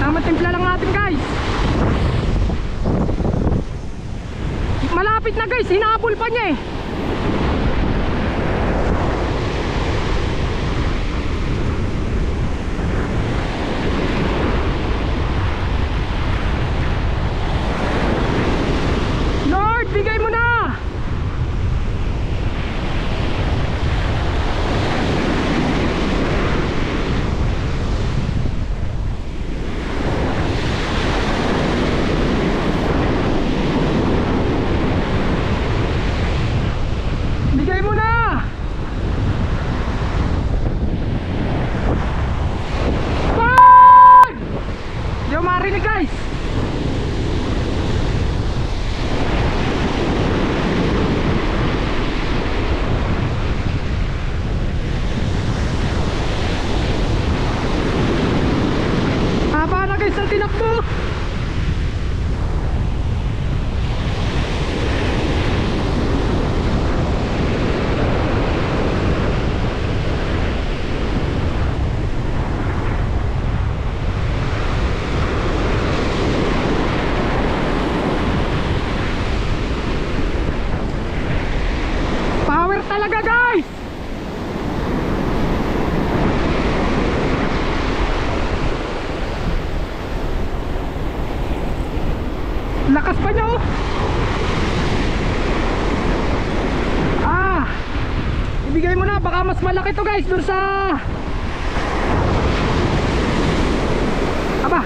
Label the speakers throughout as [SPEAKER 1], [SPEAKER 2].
[SPEAKER 1] Namatimpla lang natin guys. Malapit na guys, hinabol pa niya eh. Lord, bigay mo na. Bigay mo na. Lord! Di ko marinig guys. Haba na guys ang tinakbo. Power talaga guys. Lakas pa niya oh. Ibigay mo na, baka mas malaki to guys dun sa aba.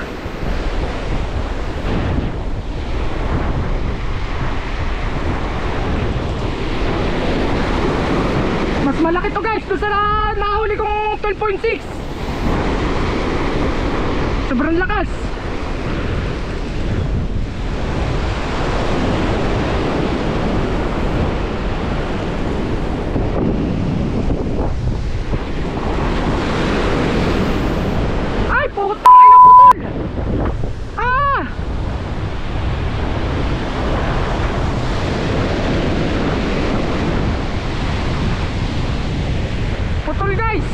[SPEAKER 1] Mas malaki to guys dun sa nahuli kong 12.6. Sobrang lakas. Putol guys.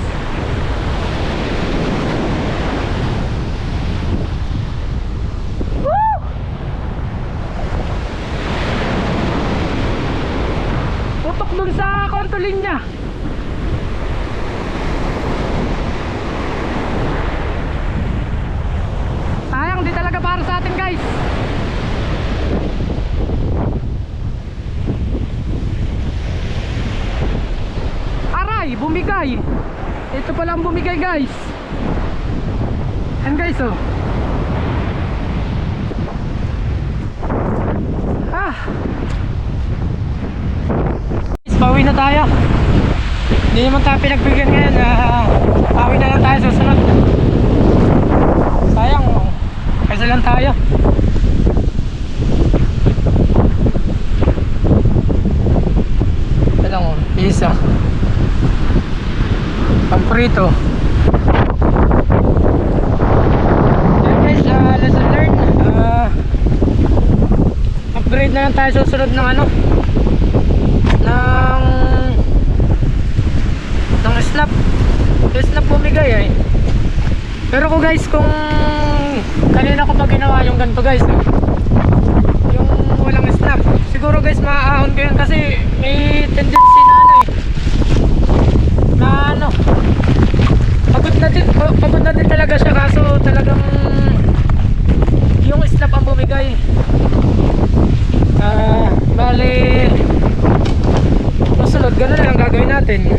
[SPEAKER 1] Woo! Putok dun sa kontolin niya. Sayang, di talaga para sa atin guys. Bumigay. Ito pala ang bumigay guys. Yan guys oh. Pauwi na tayo. Hindi naman tayo pinagbigyan ngayon. Pauwi na lang tayo susunod. Sayang oh. Kaysa lang tayo. Ito lang oh. Isa pamprito. Yan guys, lesson learned. Upgrade na lang tayo susunod ng ano, ng snap. Snap bumigay eh. Pero ko guys, kung kanina ko pa ginawa yung ganito guys, yung walang snap, siguro guys maaahon ko yun kasi may tendency na ano eh, na ano, pagod na din talaga siya, kaso talagang yung snap ang bumigay. Bali susunod gano'n na lang gagawin natin.